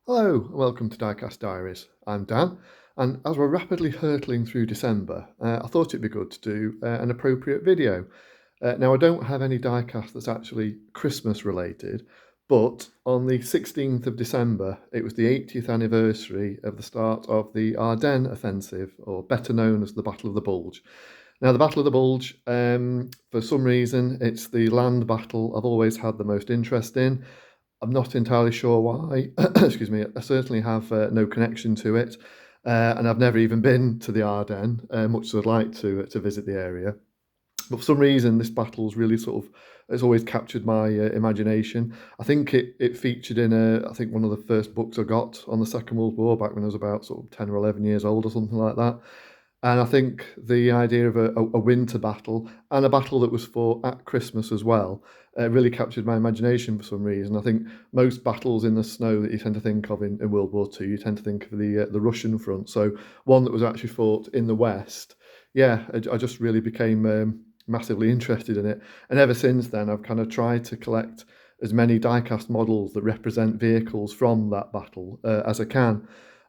Hello, and welcome to Diecast Diaries. I'm Dan, and as we're rapidly hurtling through December, I thought it'd be good to do an appropriate video. Now, I don't have any diecast that's actually Christmas related, but on the 16th of December, it was the 80th anniversary of the start of the Ardennes Offensive, or better known as the Battle of the Bulge. Now, the Battle of the Bulge, for some reason, it's the land battle I've always had the most interest in. I'm not entirely sure why. Excuse me. I certainly have no connection to it, and I've never even been to the Ardennes, much as I'd like to visit the area. But for some reason, this battle's really sort of it's always captured my imagination. I think it featured in I think one of the first books I got on the Second World War back when I was about sort of 10 or 11 years old or something like that. And I think the idea of a winter battle and a battle that was fought at Christmas as well really captured my imagination for some reason. I think most battles in the snow that you tend to think of in World War II, you tend to think of the Russian front. So one that was actually fought in the West, yeah, I just really became massively interested in it. And ever since then, I've kind of tried to collect as many diecast models that represent vehicles from that battle as I can.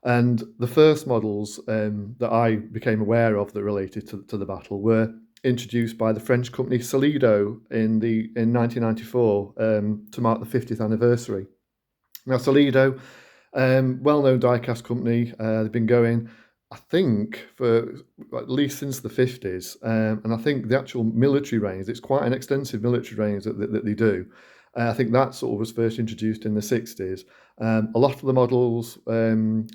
And the first models that I became aware of that related to the battle were introduced by the French company Solido in 1994 to mark the 50th anniversary. Now, Solido, well-known diecast company, they've been going, I think, for at least since the 50s. And I think the actual military range, it's quite an extensive military range that they do. I think that sort of was first introduced in the 60s. A lot of the models that I'm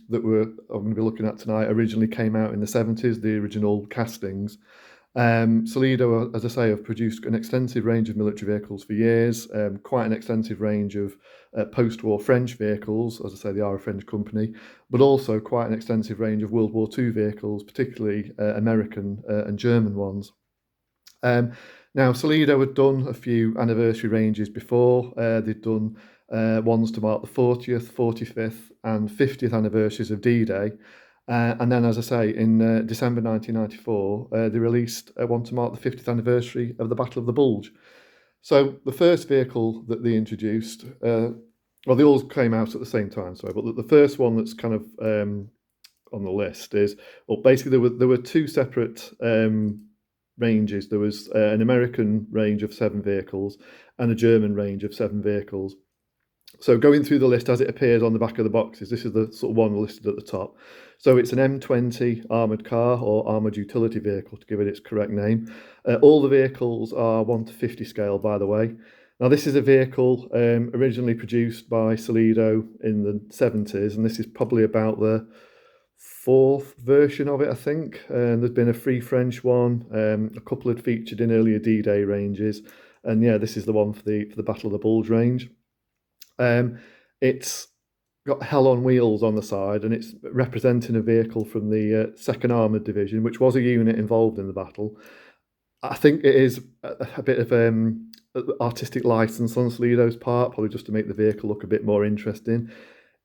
going to be looking at tonight originally came out in the 70s, the original castings. Solido, as I say, have produced an extensive range of military vehicles for years, quite an extensive range of post-war French vehicles. As I say, they are a French company, but also quite an extensive range of World War II vehicles, particularly American and German ones. Now, Solido had done a few anniversary ranges before. They'd done ones to mark the 40th, 45th, and 50th anniversaries of D-Day. And then, as I say, in December 1994, they released one to mark the 50th anniversary of the Battle of the Bulge. So the first vehicle that they introduced, well, they all came out at the same time, sorry, but the first one that's kind of on the list is, well, basically there were two separate ranges. There was an American range of 7 vehicles and a German range of 7 vehicles. So going through the list as it appears on the back of the boxes, this is the sort of one listed at the top. So it's an M20 armoured car or armoured utility vehicle, to give it its correct name. All the vehicles are 1 to 50 scale, by the way. Now, this is a vehicle originally produced by Solido in the 70s, and this is probably about the 4th version of it, I think. And there's been a free French one. A couple had featured in earlier D-Day ranges. And yeah, this is the one for the Battle of the Bulge range. It's got hell on wheels on the side, and it's representing a vehicle from the 2nd Armoured Division, which was a unit involved in the battle. I think it is a bit of artistic license on Solido's part, probably just to make the vehicle look a bit more interesting.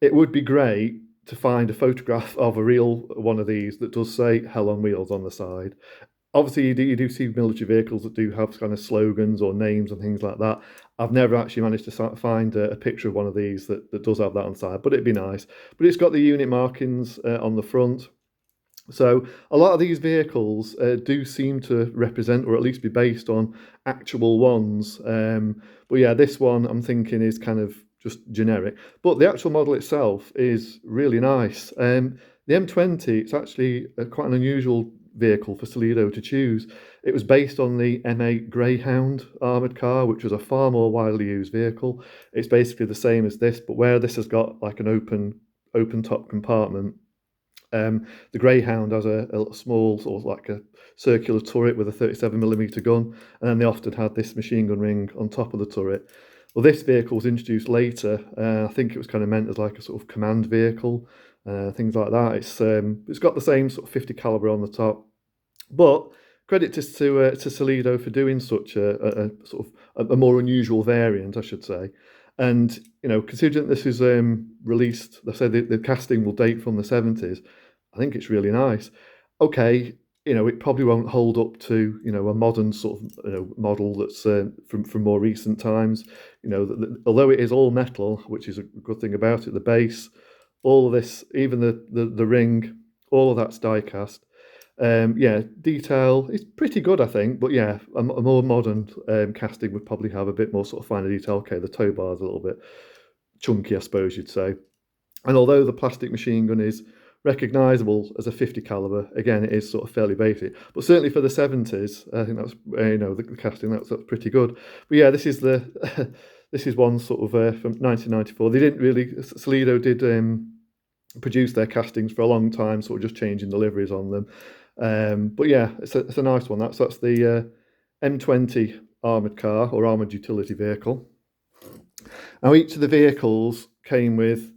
It would be great to find a photograph of a real one of these that does say hell on wheels on the side. Obviously, you do see military vehicles that do have kind of slogans or names and things like that. I've never actually managed to find a picture of one of these that does have that on the side, but it'd be nice. But it's got the unit markings on the front. So a lot of these vehicles do seem to represent, or at least be based on, actual ones. But yeah, this one I'm thinking is kind of just generic. But the actual model itself is really nice. The M20, it's actually quite an unusual vehicle for Solido to choose. It was based on the M8 Greyhound armoured car, which was a far more widely used vehicle. It's basically the same as this, but where this has got like an open top compartment, the Greyhound has a small sort of like a circular turret with a 37mm gun, and then they often had this machine gun ring on top of the turret. Well, this vehicle was introduced later. I think it was kind of meant as like a sort of command vehicle, things like that. It's got the same sort of 50 caliber on the top, but credit to Solido for doing such a sort of a more unusual variant, I should say. And you know, considering this is released, they say the casting will date from the 70s. I think it's really nice. Okay, you know, it probably won't hold up to, you know, a modern sort of, you know, model that's from more recent times. You know, although it is all metal, which is a good thing about it, the base, all of this, even the ring, all of that's die-cast. Yeah, detail is pretty good, I think, but yeah, a more modern casting would probably have a bit more sort of finer detail. Okay, the tow bar's a little bit chunky, I suppose you'd say. And although the plastic machine gun is recognisable as a 50 caliber, again, it is sort of fairly basic. But certainly for the 70s, I think that's the casting that's pretty good. But yeah, this is the this is one sort of from 1994. They didn't really Solido did produce their castings for a long time, sort of just changing the liveries on them. But yeah, it's a nice one. That's the M20 armoured car or armoured utility vehicle. Now each of the vehicles came with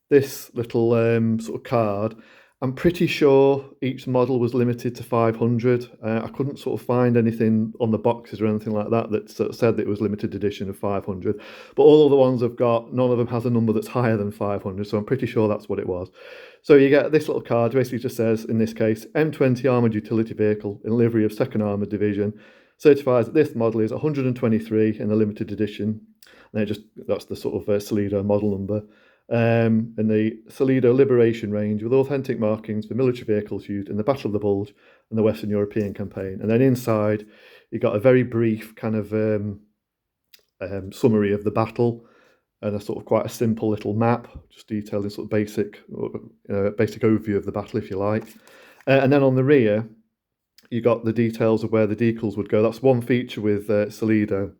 this little sort of card. I'm pretty sure each model was limited to 500. I couldn't sort of find anything on the boxes or anything like that that sort of said that it was limited edition of 500. But all of the ones I've got, none of them has a number that's higher than 500, so I'm pretty sure that's what it was. So you get this little card, basically just says, in this case, M20 Armoured Utility Vehicle in livery of 2nd Armoured Division, certifies that this model is 123 in the limited edition. And that's the sort of Solido model number. And the Solido Liberation Range with authentic markings for military vehicles used in the Battle of the Bulge and the Western European campaign. And then inside, you got a very brief kind of summary of the battle and a sort of quite a simple little map, just detailing sort of basic overview of the battle, if you like. And then on the rear, you got the details of where the decals would go. That's one feature with Solido.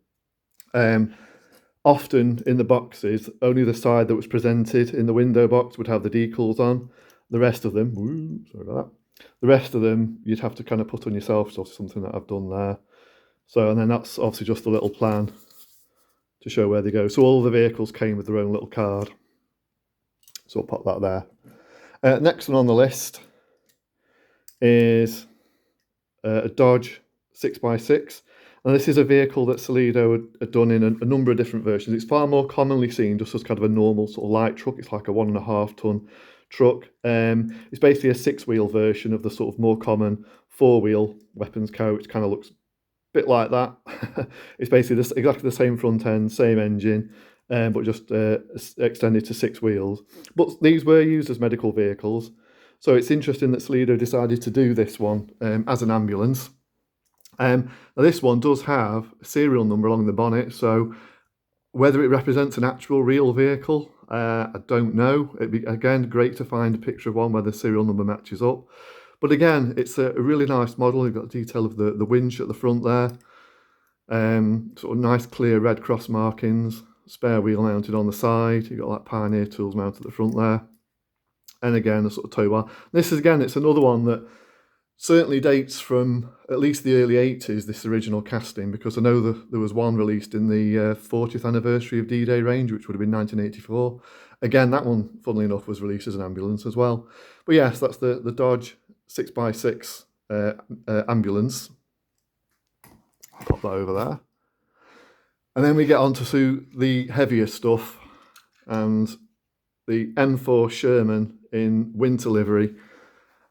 Often in the boxes, only the side that was presented in the window box would have the decals on. The rest of them, sorry about that. The rest of them you'd have to kind of put on yourself, so something that I've done there. So, and then that's obviously just a little plan to show where they go. So all the vehicles came with their own little card. So I'll pop that there. Next one on the list is a Dodge 6x6. And this is a vehicle that Solido had done in a number of different versions. It's far more commonly seen just as kind of a normal sort of light truck. It's like a 1.5 ton truck. It's basically a 6-wheel version of the sort of more common 4-wheel weapons carrier, which kind of looks a bit like that. It's basically exactly the same front end, same engine, but just extended to 6 wheels. But these were used as medical vehicles. So it's interesting that Solido decided to do this one as an ambulance. Now this one does have a serial number along the bonnet, so whether it represents an actual real vehicle, I don't know. It'd be, again, great to find a picture of one where the serial number matches up. But again, it's a really nice model. You've got the detail of the winch at the front there. Sort of nice clear red cross markings, spare wheel mounted on the side. You've got like Pioneer tools mounted at the front there. And again, a sort of tow bar. This is, again, it's another one that certainly dates from at least the early 80s, this original casting, because I know that there was one released in the 40th anniversary of D-Day range, which would have been 1984. Again, that one, funnily enough, was released as an ambulance as well. But yes, that's the Dodge 6x6 ambulance. I'll pop that over there. And then we get on to the heavier stuff, and the M4 Sherman in winter livery.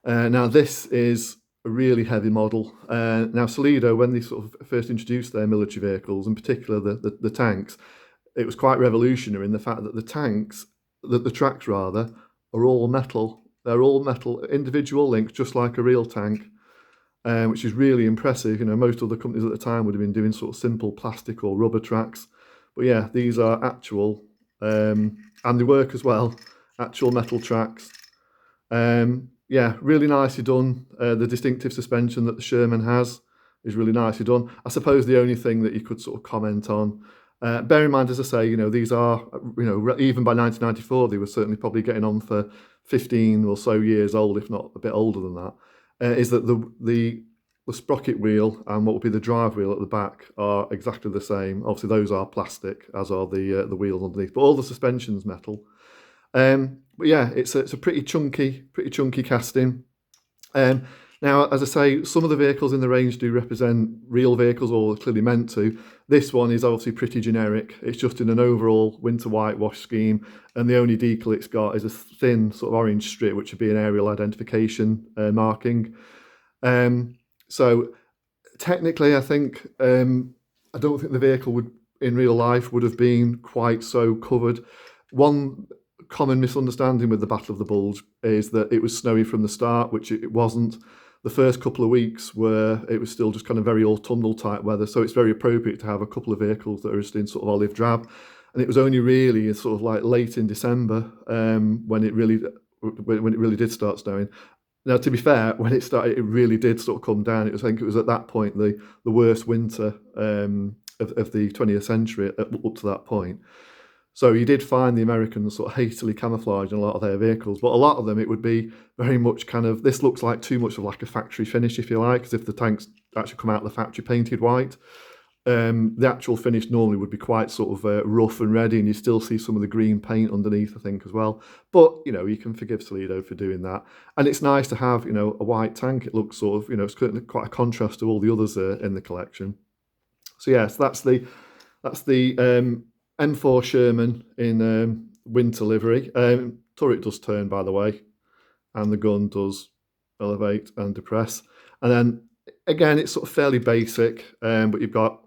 Now this is a really heavy model. Now Solido, when they sort of first introduced their military vehicles, in particular the tanks, it was quite revolutionary in the fact that the tracks rather, are all metal. They're all metal, individual links, just like a real tank, which is really impressive. You know, most other companies at the time would have been doing sort of simple plastic or rubber tracks. But yeah, these are actual, and they work as well, actual metal tracks. Yeah, really nicely done. The distinctive suspension that the Sherman has is really nicely done. I suppose the only thing that you could sort of comment on, bear in mind, as I say, you know, these are, you know, even by 1994, they were certainly probably getting on for 15 or so years old, if not a bit older than that, is that the sprocket wheel and what would be the drive wheel at the back are exactly the same. Obviously, those are plastic, as are the wheels underneath, but all the suspension's metal. But yeah, it's a pretty chunky casting. Now, as I say, some of the vehicles in the range do represent real vehicles, or clearly meant to. This one is obviously pretty generic. It's just in an overall winter whitewash scheme, and the only decal it's got is a thin sort of orange strip, which would be an aerial identification marking. So technically, I think I don't think the vehicle would, in real life, would have been quite so covered. One common misunderstanding with the Battle of the Bulge is that it was snowy from the start, which it wasn't. The first couple of weeks were it was still just kind of very autumnal type weather, so it's very appropriate to have a couple of vehicles that are just in sort of olive drab. And it was only really sort of like late in December when it really did start snowing. Now, to be fair, when it started, it really did sort of come down. I think it was at that point the worst winter of the 20th century up to that point. So you did find the Americans sort of hastily camouflaged in a lot of their vehicles, but a lot of them it would be very much kind of, this looks like too much of like a factory finish, if you like, as if the tanks actually come out of the factory painted white. The actual finish normally would be quite sort of rough and ready, and you still see some of the green paint underneath, I think, as well. But, you know, you can forgive Solido for doing that. And it's nice to have, you know, a white tank. It looks sort of, you know, it's quite a contrast to all the others in the collection. So, yes, that's the M4 Sherman in winter livery. Turret does turn, by the way, and the gun does elevate and depress. And then, again, it's sort of fairly basic, but you've got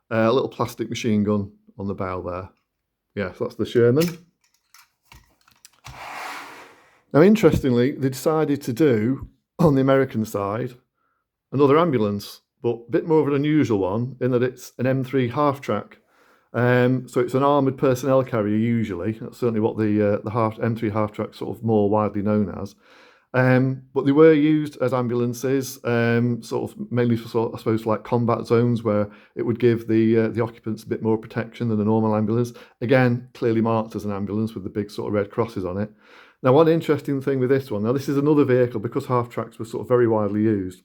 a little plastic machine gun on the bow there. Yeah, so that's the Sherman. Now, interestingly, they decided to do, on the American side, another ambulance, but a bit more of an unusual one in that it's an M3 half-track. So it's an armoured personnel carrier usually. That's certainly what the M3 half-track sort of more widely known as. But they were used as ambulances, sort of mainly for sort of, I suppose, like combat zones where it would give the occupants a bit more protection than a normal ambulance. Again, clearly marked as an ambulance with the big sort of red crosses on it. Now, one interesting thing with this one, now this is another vehicle, because half-tracks were sort of very widely used.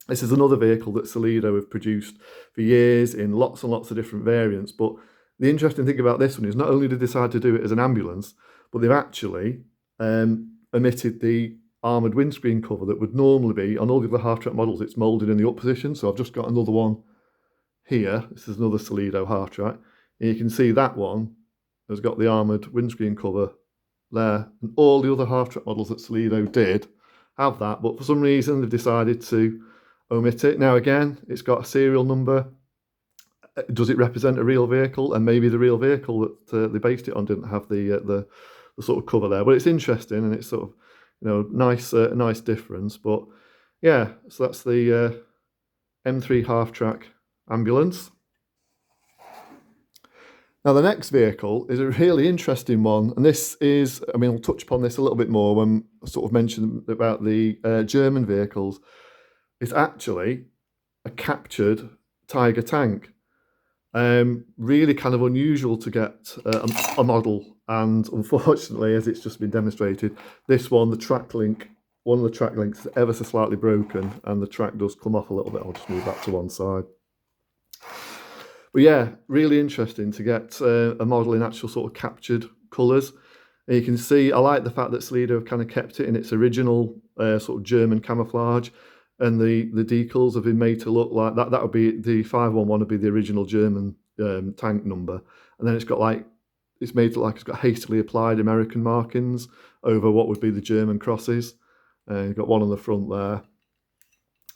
This is another vehicle that Solido have produced for years in lots and lots of different variants. But the interesting thing about this one is not only did they decide to do it as an ambulance, but they've actually omitted the armoured windscreen cover that would normally be, on all the other half-track models, it's moulded in the up position. So I've just got another one here. This is another Solido half-track. And you can see that one has got the armoured windscreen cover there. And all the other half-track models that Solido did have that, but for some reason they've decided to omit it. Now again, it's got a serial number. Does it represent a real vehicle? And maybe the real vehicle that they based it on didn't have the sort of cover there. But it's interesting, and it's sort of, you know, nice difference. But yeah, so that's the M3 half-track ambulance. Now the next vehicle is a really interesting one, and this is, I mean, I'll touch upon this a little bit more when I sort of mentioned about the German vehicles. It's actually a captured Tiger tank. Really kind of unusual to get a model, and unfortunately, as it's just been demonstrated, this one, one of the track links is ever so slightly broken, and the track does come off a little bit. I'll just move that to one side. But yeah, really interesting to get a model in actual sort of captured colours. And you can see, I like the fact that Solido have kind of kept it in its original sort of German camouflage. And the decals have been made to look like that. That would be the 511 would be the original German tank number, and then it's got like, it's made to look like it's got hastily applied American markings over what would be the German crosses. You've got one on the front there,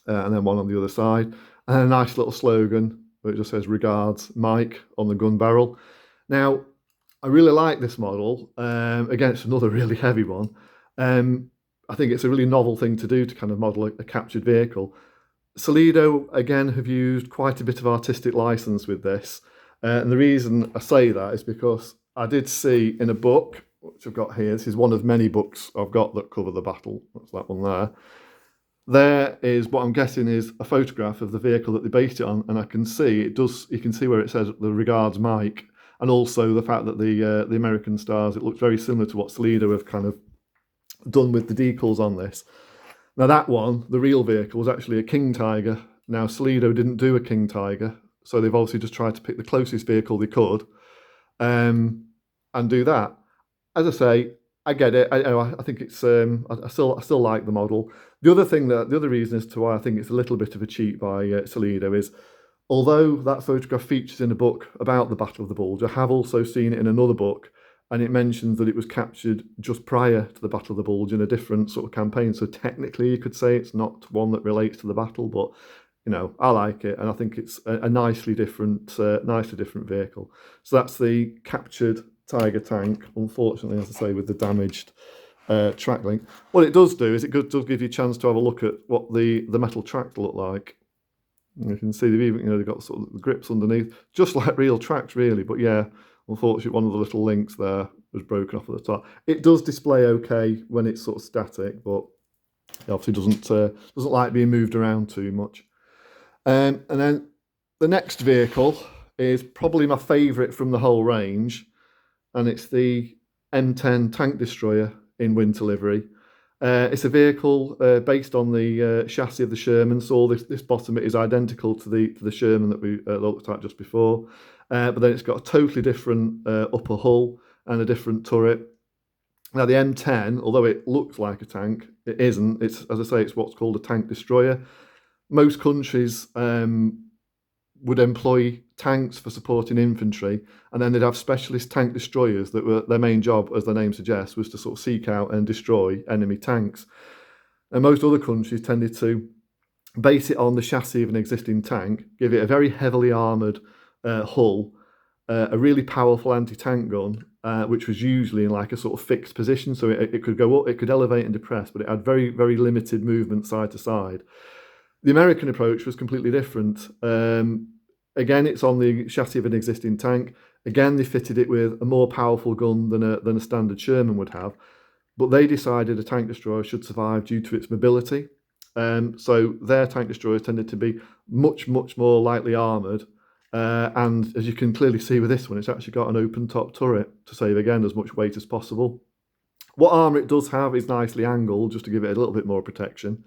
and then one on the other side, and a nice little slogan where it just says "Regards, Mike" on the gun barrel. Now, I really like this model. Again, it's another really heavy one. I think it's a really novel thing to do to kind of model a captured vehicle. Solido, again, have used quite a bit of artistic license with this. And the reason I say that is because I did see in a book, which I've got here, this is one of many books I've got that cover the battle, that's that one there. There is, what I'm guessing is a photograph of the vehicle that they based it on, and I can see, you can see where it says the "Regards, Mike," and also the fact that the American stars, it looks very similar to what Solido have kind of done with the decals on this. Now that one, the real vehicle, was actually a King Tiger. Now Solido didn't do a King Tiger, so they've obviously just tried to pick the closest vehicle they could and do that. As I say, I get it. I think it's I still like the model. The other reason as to why I think it's a little bit of a cheat by Solido is, although that photograph features in a book about the Battle of the Bulge, I have also seen it in another book, and it mentions that it was captured just prior to the Battle of the Bulge in a different sort of campaign. So technically you could say it's not one that relates to the battle, but you know, I like it, and I think it's a nicely different vehicle. So that's the captured Tiger tank, unfortunately, as I say, with the damaged track link. What it does do is it does give you a chance to have a look at what the metal tracks look like. You can see they've even, they've got sort of the grips underneath, just like real tracks really. But yeah, unfortunately, one of the little links there was broken off at the top. It does display okay when it's sort of static, but it obviously doesn't like being moved around too much. And then the next vehicle is probably my favourite from the whole range, and it's the M10 tank destroyer in winter livery. It's a vehicle based on the chassis of the Sherman, so this bottom bit is identical to the Sherman that we looked at just before, but then it's got a totally different upper hull and a different turret. Now the M10, although it looks like a tank, it isn't. It's, as I say, it's what's called a tank destroyer. Most countries would employ tanks for supporting infantry, and then they'd have specialist tank destroyers that were their main job, as the name suggests, was to sort of seek out and destroy enemy tanks. And most other countries tended to base it on the chassis of an existing tank, give it a very heavily armoured hull, a really powerful anti-tank gun, which was usually in like a sort of fixed position, so it could go up, it could elevate and depress, but it had very, very limited movement side to side. The American approach was completely different. Again, it's on the chassis of an existing tank. Again, they fitted it with a more powerful gun than a standard Sherman would have, but they decided a tank destroyer should survive due to its mobility. So their tank destroyers tended to be much, much more lightly armoured. And as you can clearly see with this one, it's actually got an open top turret to save, again, as much weight as possible. What armour it does have is nicely angled, just to give it a little bit more protection.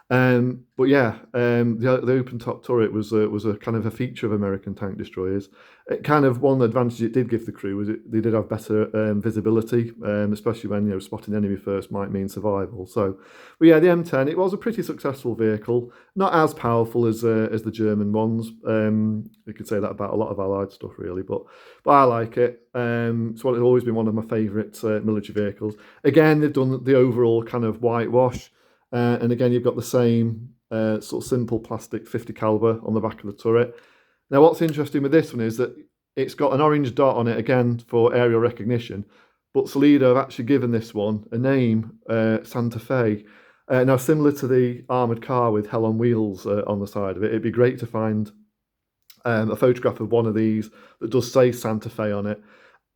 But yeah, the open top turret was a kind of a feature of American tank destroyers. It kind of, one advantage it did give the crew was they did have better visibility, especially when spotting the enemy first might mean survival. So, but yeah, the M10, it was a pretty successful vehicle, not as powerful as the German ones. You could say that about a lot of Allied stuff really, but I like it. It's always been one of my favourite military vehicles. Again, they've done the overall kind of whitewash. And again, you've got the same sort of simple plastic 50 caliber on the back of the turret. Now, what's interesting with this one is that it's got an orange dot on it, again, for aerial recognition. But Solido have actually given this one a name, Santa Fe. Now, similar to the armoured car with hell on wheels on the side of it, it'd be great to find a photograph of one of these that does say Santa Fe on it.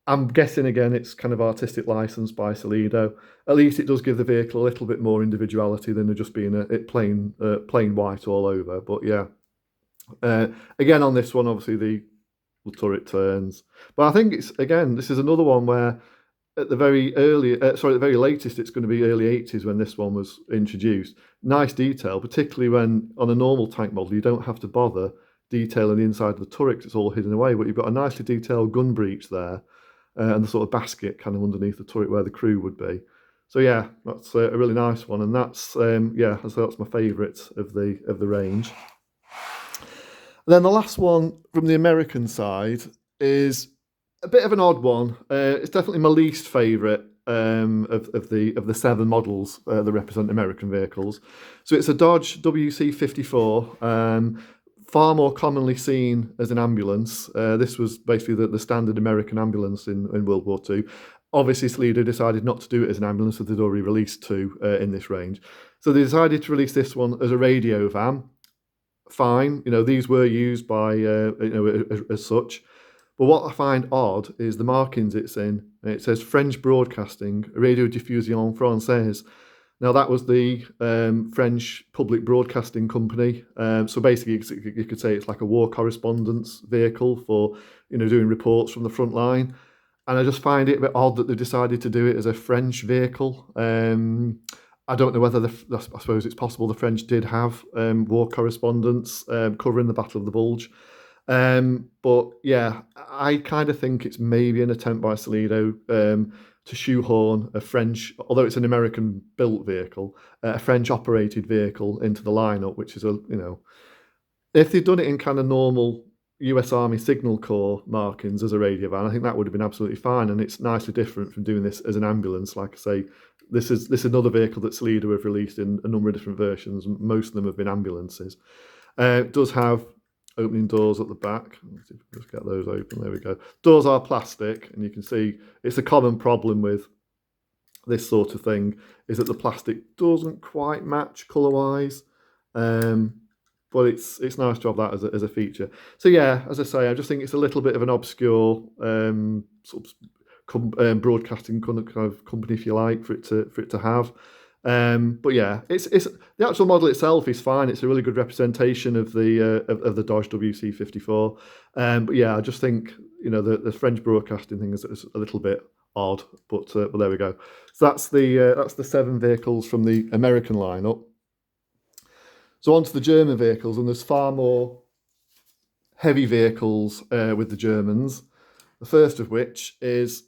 I'm guessing, again, it's kind of artistic license by Solido. At least it does give the vehicle a little bit more individuality than just being it plain white all over. But yeah, again on this one, obviously the turret turns. But I think this is another one where at the very latest, it's going to be early 80s when this one was introduced. Nice detail, particularly when on a normal tank model you don't have to bother detailing the inside of the turret because it's all hidden away. But you've got a nicely detailed gun breech there. And the sort of basket kind of underneath the turret where the crew would be. So yeah, that's a really nice one, and that's that's my favourite of the range. And then the last one from the American side is a bit of an odd one. It's definitely my least favourite of the 7 models that represent American vehicles. So it's a Dodge WC-54. Far more commonly seen as an ambulance. This was basically the standard American ambulance in World War II. Obviously, Solido decided not to do it as an ambulance, so they'd already released 2 in this range. So they decided to release this one as a radio van. Fine, these were used by, as such. But what I find odd is the markings it's in. It says French Broadcasting, Radio Diffusion Française. Now, that was the French public broadcasting company. So basically, you could say it's like a war correspondence vehicle for, doing reports from the front line. And I just find it a bit odd that they decided to do it as a French vehicle. I don't know whether I suppose it's possible the French did have war correspondence covering the Battle of the Bulge. But yeah, I kind of think it's maybe an attempt by Solido to shoehorn a French, although it's an American-built vehicle, a French-operated vehicle into the lineup, which is if they'd done it in kind of normal US Army Signal Corps markings as a radio van, I think that would have been absolutely fine, and it's nicely different from doing this as an ambulance. Like I say, this is another vehicle that Solido have released in a number of different versions. Most of them have been ambulances. It does have opening doors at the back. Let's see if we can just get those open. There we go. Doors are plastic, and you can see it's a common problem with this sort of thing, is that the plastic doesn't quite match colour-wise. But it's nice to have that as a feature. So yeah, as I say, I just think it's a little bit of an obscure sort of broadcasting kind of company, if you like, for it to have. But yeah, it's the actual model itself is fine. It's a really good representation of the Dodge WC54. But yeah, I just think, you know, the French broadcasting thing is a little bit odd. But there we go. So that's the 7 vehicles from the American lineup. So onto the German vehicles, and there's far more heavy vehicles with the Germans. The first of which is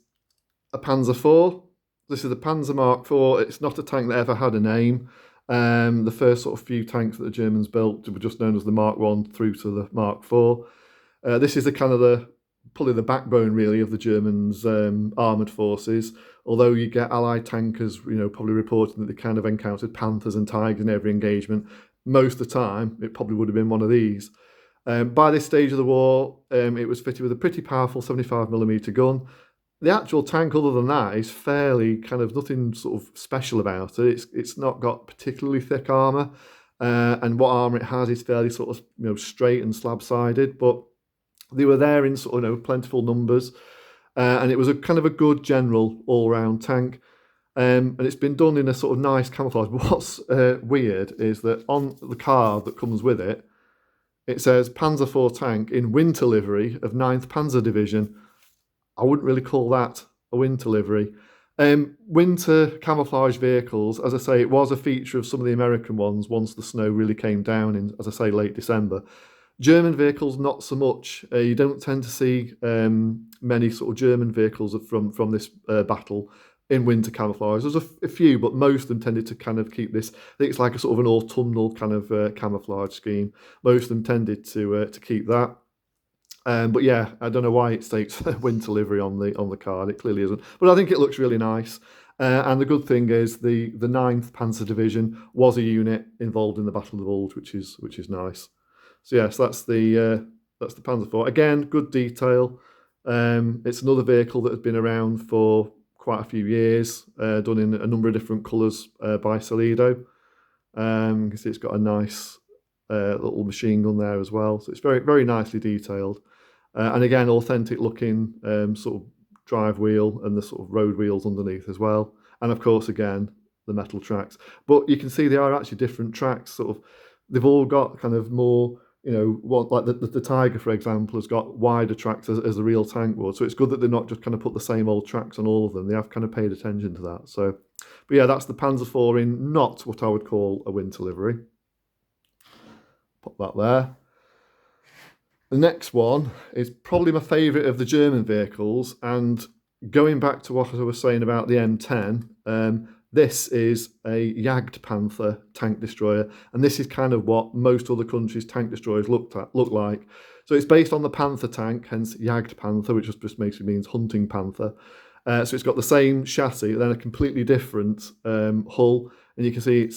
a Panzer IV. This is the Panzer Mark IV. It's not a tank that ever had a name. The first sort of few tanks that the Germans built were just known as the Mark I through to the Mark IV. This is probably the backbone really of the Germans' armoured forces. Although you get Allied tankers, you know, probably reporting that they kind of encountered Panthers and Tigers in every engagement. Most of the time, it probably would have been one of these. By this stage of the war, it was fitted with a pretty powerful 75mm gun. The actual tank, other than that, is fairly kind of nothing sort of special about it. It's not got particularly thick armour, and what armour it has is fairly sort of, you know, straight and slab-sided. But they were there in sort of, you know, plentiful numbers, and it was a kind of a good general all-round tank. And it's been done in a sort of nice camouflage. But what's weird is that on the card that comes with it, it says Panzer IV tank in winter livery of 9th Panzer Division. I wouldn't really call that a winter livery. Winter camouflage vehicles, as I say, it was a feature of some of the American ones once the snow really came down in, as I say, late December. German vehicles, not so much. You don't tend to see many sort of German vehicles from this battle in winter camouflage. There's a few, but most of them tended to kind of keep this. I think it's like a sort of an autumnal kind of camouflage scheme. Most of them tended to keep that. But yeah, I don't know why it states winter livery on the card. It clearly isn't. But I think it looks really nice. And the good thing is the 9th Panzer Division was a unit involved in the Battle of the Bulge, which is nice. So yes, that's the Panzer IV. Again, good detail. It's another vehicle that has been around for quite a few years, done in a number of different colours by Solido. You can see it's got a nice little machine gun there as well. So it's very, very nicely detailed. And again, authentic looking sort of drive wheel and the sort of road wheels underneath as well. And of course, again, the metal tracks. But you can see they are actually different tracks. Sort of, they've all got kind of more, you know, like the Tiger, for example, has got wider tracks as the real tank would. So it's good that they're not just kind of put the same old tracks on all of them. They have kind of paid attention to that. So, but yeah, that's the Panzer IV in not what I would call a winter livery. Pop that there. The next one is probably my favourite of the German vehicles, and going back to what I was saying about the M10, this is a Jagdpanther tank destroyer, and this is kind of what most other countries' tank destroyers look like. So it's based on the Panther tank, hence Jagdpanther, which just basically means hunting panther. So it's got the same chassis, then a completely different hull, and you can see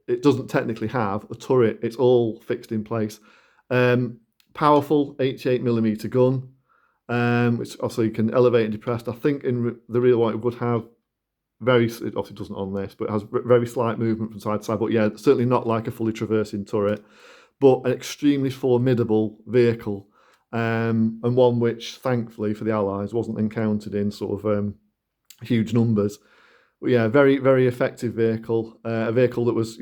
it doesn't technically have a turret. It's all fixed in place. Powerful 88mm gun, which also you can elevate and depress. I think in the real one it would have it obviously doesn't on this, but it has very slight movement from side to side. But yeah, certainly not like a fully traversing turret, but an extremely formidable vehicle, and one which, thankfully for the Allies, wasn't encountered in sort of huge numbers. But yeah, very, very effective vehicle. A vehicle that was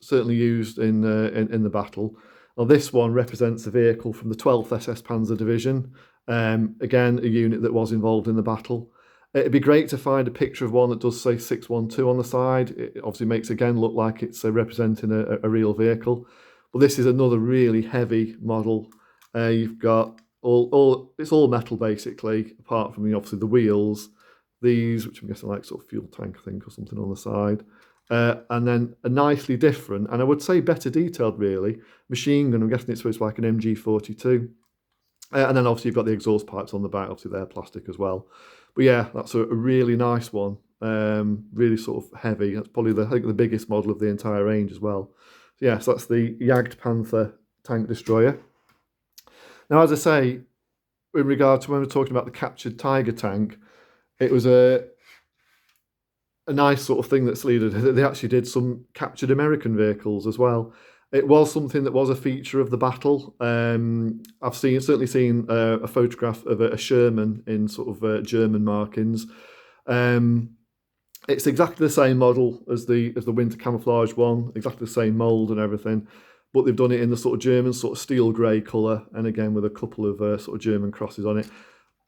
certainly used in the battle. Now this one represents a vehicle from the 12th SS Panzer Division. Again, a unit that was involved in the battle. It'd be great to find a picture of one that does say 612 on the side. It obviously makes again look like it's representing a real vehicle. But this is another really heavy model. You've got it's all metal basically, apart from obviously the wheels. These, which I'm guessing like sort of fuel tank, I think, or something on the side. And then a nicely different, and I would say better detailed really, machine gun. I'm guessing it's supposed to be like an MG42. And then obviously you've got the exhaust pipes on the back, obviously they're plastic as well. But yeah, that's a really nice one. Really sort of heavy. That's probably I think the biggest model of the entire range as well. So yes, that's the Jagdpanther tank destroyer. Now, as I say, in regard to when we're talking about the captured Tiger tank, it was a nice sort of thing that Solido did. They actually did some captured American vehicles as well. It was something that was a feature of the battle. I've certainly seen a photograph of a Sherman in sort of German markings. It's exactly the same model as the winter camouflage one, exactly the same mould and everything, but they've done it in the sort of German sort of steel grey colour, and again with a couple of sort of German crosses on it.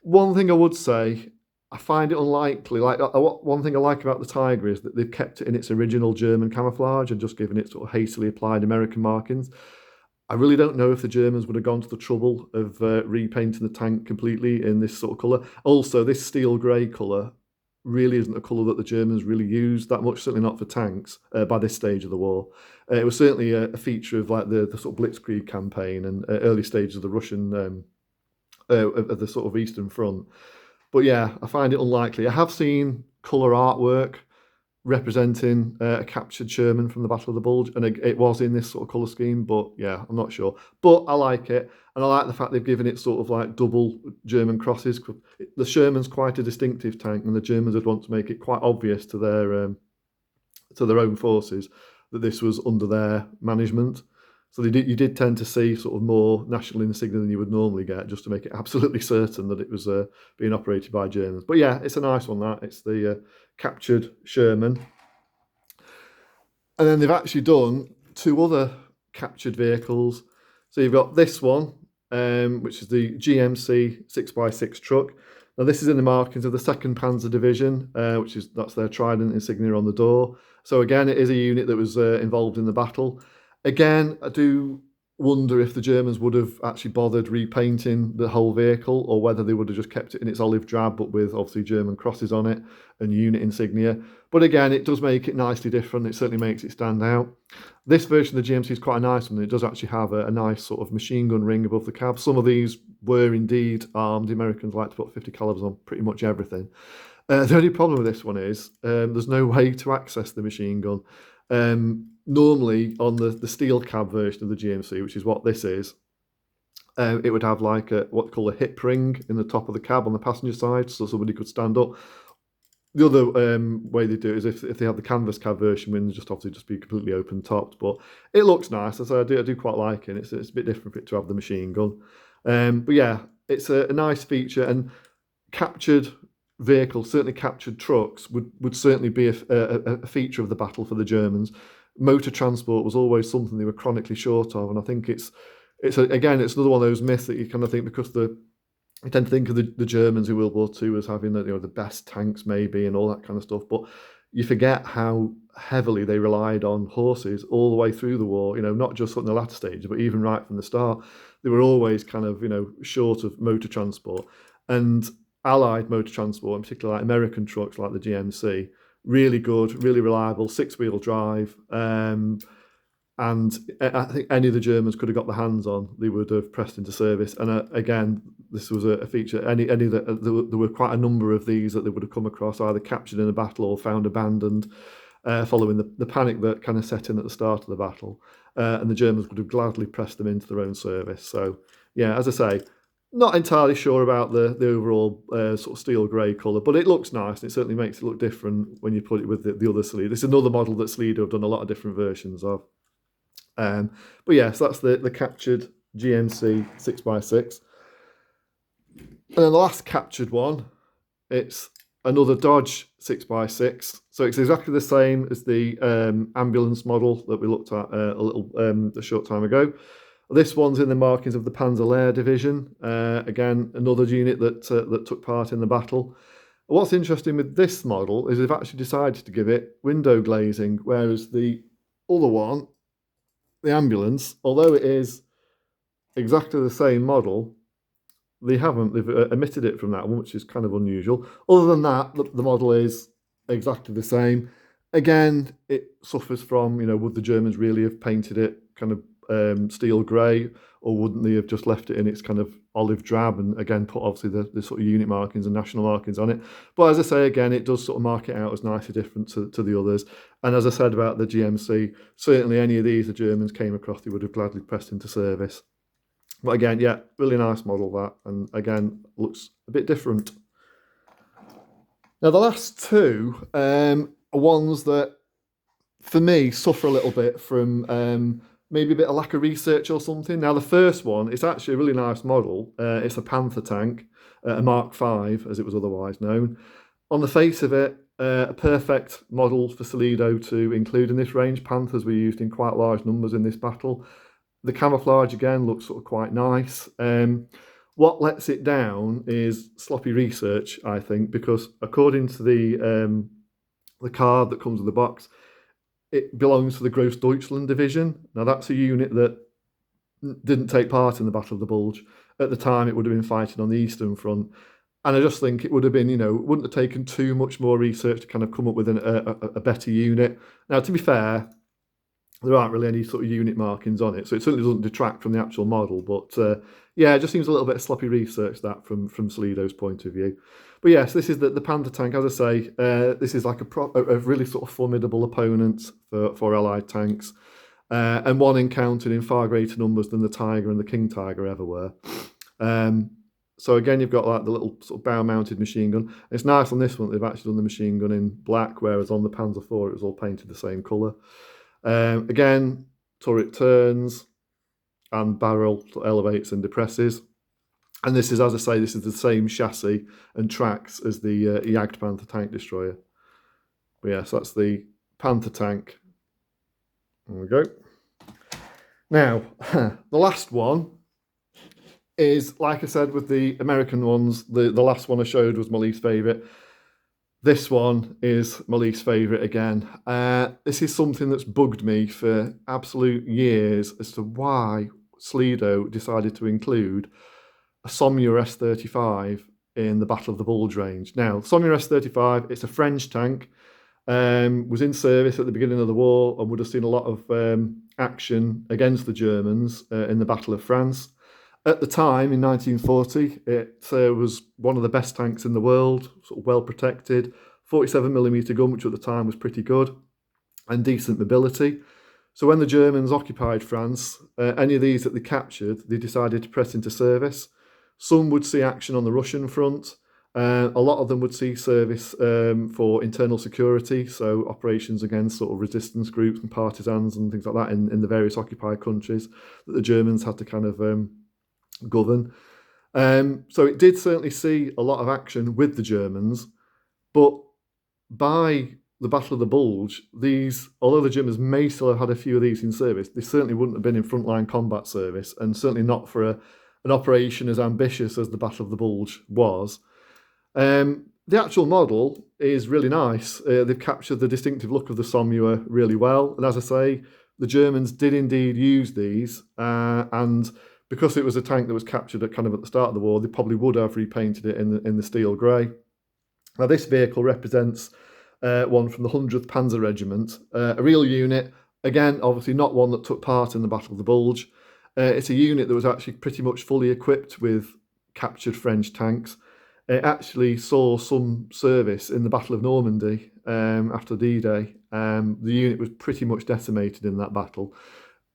One thing I would say, I find it unlikely. Like one thing I like about the Tiger is that they've kept it in its original German camouflage and just given it sort of hastily applied American markings. I really don't know if the Germans would have gone to the trouble of repainting the tank completely in this sort of colour. Also, this steel grey colour really isn't a colour that the Germans really used that much, certainly not for tanks by this stage of the war. It was certainly a feature of like the sort of Blitzkrieg campaign and early stages of the Russian of the sort of Eastern Front. But yeah, I find it unlikely. I have seen colour artwork representing a captured Sherman from the Battle of the Bulge, and it was in this sort of colour scheme, but yeah, I'm not sure. But I like it, and I like the fact they've given it sort of like double German crosses. The Sherman's quite a distinctive tank, and the Germans would want to make it quite obvious to their own forces that this was under their management. So you did tend to see sort of more national insignia than you would normally get, just to make it absolutely certain that it was being operated by Germans. But yeah, it's a nice one, that. It's the captured Sherman. And then they've actually done two other captured vehicles. So you've got this one, which is the GMC 6x6 truck. Now this is in the markings of the 2nd Panzer Division, that's their trident insignia on the door. So again, it is a unit that was involved in the battle. Again, I do wonder if the Germans would have actually bothered repainting the whole vehicle, or whether they would have just kept it in its olive drab, but with obviously German crosses on it and unit insignia. But again, it does make it nicely different. It certainly makes it stand out. This version of the GMC is quite a nice one. It does actually have a nice sort of machine gun ring above the cab. Some of these were indeed armed. The Americans like to put 50 calibers on pretty much everything. The only problem with this one is there's no way to access the machine gun. Normally on the steel cab version of the GMC, which is what this is, it would have like what they call a hip ring in the top of the cab on the passenger side, so somebody could stand up. The other way they do it is if they have the canvas cab version, when just obviously just be completely open topped. But it looks nice. I do quite like it. It's a bit different for it to have the machine gun. But yeah, it's a nice feature, and captured vehicles, certainly captured trucks, would certainly be a feature of the battle for the Germans. Motor transport was always something they were chronically short of, and I think it's another one of those myths that you kind of think, because you tend to think of the Germans in World War II as having the best tanks maybe and all that kind of stuff, but you forget how heavily they relied on horses all the way through the war. Not just in the latter stages, but even right from the start, they were always kind of short of motor transport. And Allied motor transport, in particular like American trucks like the GMC, really good, really reliable, 6-wheel drive. And I think any of the Germans could have got their hands on, they would have pressed into service. And again, this was a feature. There were quite a number of these that they would have come across, either captured in a battle or found abandoned, following the panic that kind of set in at the start of the battle. And the Germans would have gladly pressed them into their own service. So yeah, as I say, not entirely sure about the overall sort of steel grey colour, but it looks nice, and it certainly makes it look different when you put it with the other Solido. This is another model that Solido have done a lot of different versions of. But yeah, so that's the captured GMC 6x6. And then the last captured one, it's another Dodge 6x6. So it's exactly the same as the ambulance model that we looked at a short time ago. This one's in the markings of the Panzer Division. Again, another unit that took part in the battle. What's interesting with this model is they've actually decided to give it window glazing, whereas the other one, the ambulance, although it is exactly the same model, they've omitted it from that one, which is kind of unusual. Other than that, the model is exactly the same. Again, it suffers from, would the Germans really have painted it kind of steel grey, or wouldn't they have just left it in its kind of olive drab, and again put obviously the sort of unit markings and national markings on it. But as I say, again, it does sort of mark it out as nicely different to the others. And as I said about the GMC, certainly any of these the Germans came across, they would have gladly pressed into service. But again, yeah, really nice model that, and again, looks a bit different. Now, the last two are ones that, for me, suffer a little bit from maybe a bit of lack of research or something. Now, the first one, it's actually a really nice model. It's a Panther tank, a Mark V, as it was otherwise known. On the face of it, a perfect model for Solido to include in this range. Panthers were used in quite large numbers in this battle. The camouflage, again, looks sort of quite nice. What lets it down is sloppy research, I think, because according to the card that comes with the box, it belongs to the Grossdeutschland division. Now, that's a unit that didn't take part in the Battle of the Bulge. At the time, it would have been fighting on the Eastern Front. And I just think it would have been, wouldn't have taken too much more research to kind of come up with a better unit. Now, to be fair, there aren't really any sort of unit markings on it, so it certainly doesn't detract from the actual model. But yeah, it just seems a little bit of sloppy research that from Solido's point of view. But yes, this is the Panther tank. As I say, this is like a really sort of formidable opponent for Allied tanks, and one encountered in far greater numbers than the Tiger and the King Tiger ever were. So again, you've got like the little sort of bow-mounted machine gun. It's nice on this one, they've actually done the machine gun in black, whereas on the Panzer IV it was all painted the same colour. Again, turret turns and barrel elevates and depresses. And this is, as I say, this is the same chassis and tracks as the Jagdpanther tank destroyer. But yes, that's the Panther tank. There we go. Now, the last one is, like I said, with the American ones, the last one I showed was my least favourite. This one is my least favourite again. This is something that's bugged me for absolute years as to why Solido decided to include a Sommelier S-35 in the Battle of the Bulge range. Now, Sommelier S-35, it's a French tank, was in service at the beginning of the war and would have seen a lot of action against the Germans in the Battle of France. At the time, in 1940, it was one of the best tanks in the world, sort of well protected, 47mm gun, which at the time was pretty good, and decent mobility. So when the Germans occupied France, any of these that they captured, they decided to press into service. Some would see action on the Russian front. A lot of them would see service for internal security, so operations against sort of resistance groups and partisans and things like that in the various occupied countries that the Germans had to kind of govern. So it did certainly see a lot of action with the Germans, but by the Battle of the Bulge, although the Germans may still have had a few of these in service, they certainly wouldn't have been in frontline combat service, and certainly not for an operation as ambitious as the Battle of the Bulge was. The actual model is really nice. They've captured the distinctive look of the Sommelier really well, and as I say, the Germans did indeed use these, and because it was a tank that was captured at the start of the war, they probably would have repainted it in the steel grey. Now, this vehicle represents one from the 100th Panzer Regiment, a real unit, again, obviously not one that took part in the Battle of the Bulge. It's a unit that was actually pretty much fully equipped with captured French tanks. It actually saw some service in the Battle of Normandy after D-Day. The unit was pretty much decimated in that battle.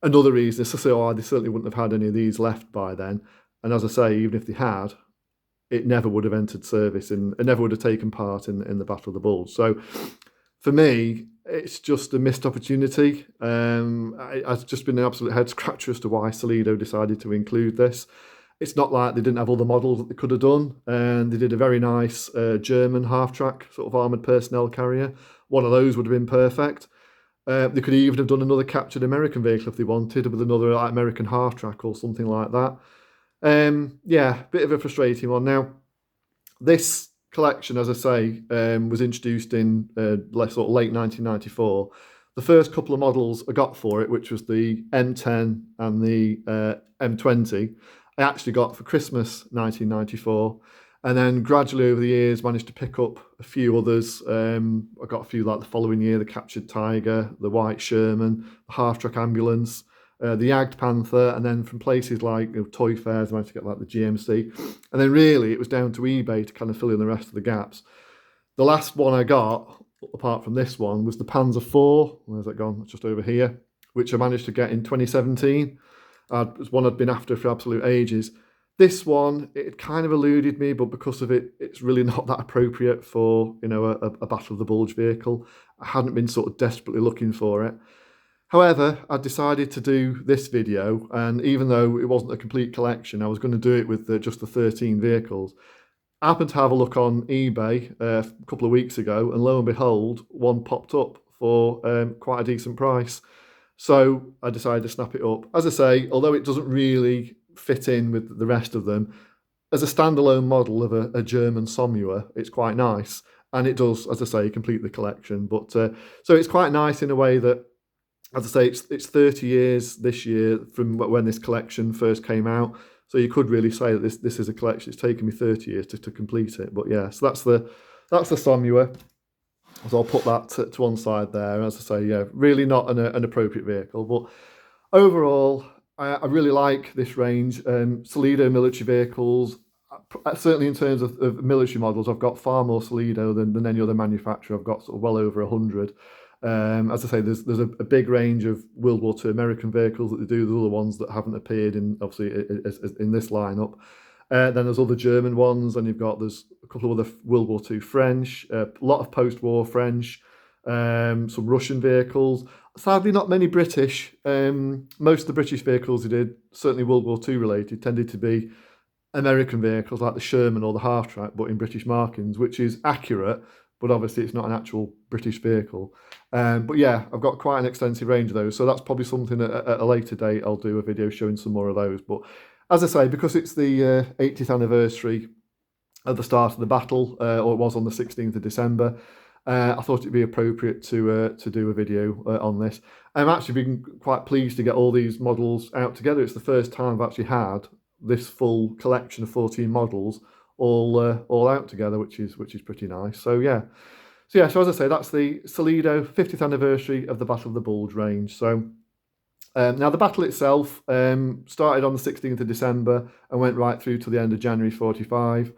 Another reason is to say, they certainly wouldn't have had any of these left by then. And as I say, even if they had, it never would have entered service and it never would have taken part in the Battle of the Bulge. So for me, it's just a missed opportunity. It's just been an absolute head scratcher as to why Solido decided to include this. It's not like they didn't have all the models that they could have done. And they did a very nice German half-track sort of armoured personnel carrier. One of those would have been perfect. They could even have done another captured American vehicle if they wanted, with another American half-track or something like that. Yeah, bit of a frustrating one. Now, this collection, as I say, was introduced in late 1994. The first couple of models I got for it, which was the M10 and the M20, I actually got for Christmas 1994. And then gradually over the years managed to pick up a few others. I got a few like the following year, the Captured Tiger, the White Sherman, the Half-Track Ambulance, the Jagdpanther, and then from places like toy fairs, I managed to get like the GMC. And then really it was down to eBay to kind of fill in the rest of the gaps. The last one I got, apart from this one, was the Panzer IV. Where's that gone? It's just over here, which I managed to get in 2017. It's one I'd been after for absolute ages. This one, it kind of eluded me, but because of it, it's really not that appropriate for, you know, a Battle of the Bulge vehicle. I hadn't been sort of desperately looking for it. However, I decided to do this video, and even though it wasn't a complete collection, I was going to do it with just the 13 vehicles. I happened to have a look on eBay a couple of weeks ago, and lo and behold, one popped up for quite a decent price. So I decided to snap it up. As I say, although it doesn't really fit in with the rest of them, as a standalone model of a German Somua, it's quite nice. And it does, as I say, complete the collection. But so it's quite nice in a way that, as I say, it's 30 years this year from when this collection first came out. So you could really say that this is a collection. It's taken me 30 years to complete it. But yeah, so that's the Somua. So I'll put that to one side there. As I say, yeah, really not an appropriate vehicle. But overall, I really like this range. Solido military vehicles, certainly in terms of military models, I've got far more Solido than any other manufacturer. I've got sort of well over 100. As I say, there's a big range of World War II American vehicles that they do. There's other ones that haven't appeared in, obviously, in this lineup. Then there's other German ones, and there's a couple of other World War II French, a lot of post-war French, some Russian vehicles. Sadly, not many British. Most of the British vehicles they did, certainly World War II related, tended to be American vehicles like the Sherman or the Half-Track, but in British markings, which is accurate, but obviously it's not an actual British vehicle. But yeah, I've got quite an extensive range of those, so that's probably something at a later date I'll do a video showing some more of those. But as I say, because it's the 80th anniversary of the start of the battle, or it was on the 16th of December, I thought it'd be appropriate to do a video on this. I'm actually been quite pleased to get all these models out together. It's the first time I've actually had this full collection of 14 models all out together, which is pretty nice. So yeah. So as I say, that's the Solido 50th anniversary of the Battle of the Bulge range. So now the battle itself started on the 16th of December and went right through to the end of January 45.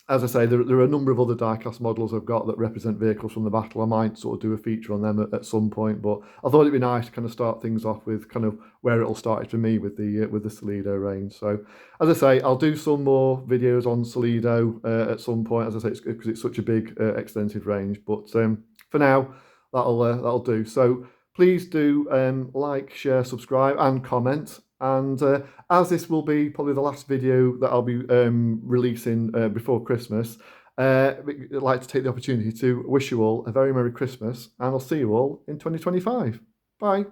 As I say, there are a number of other diecast models I've got that represent vehicles from the battle. I might sort of do a feature on them at some point, but I thought it'd be nice to kind of start things off with kind of where it all started for me with the Solido range. So, as I say, I'll do some more videos on Solido at some point. As I say, because it's such a big, extensive range. But for now, that'll do. So please do like, share, subscribe, and comment. And as this will be probably the last video that I'll be releasing before Christmas, I'd like to take the opportunity to wish you all a very Merry Christmas, and I'll see you all in 2025. Bye.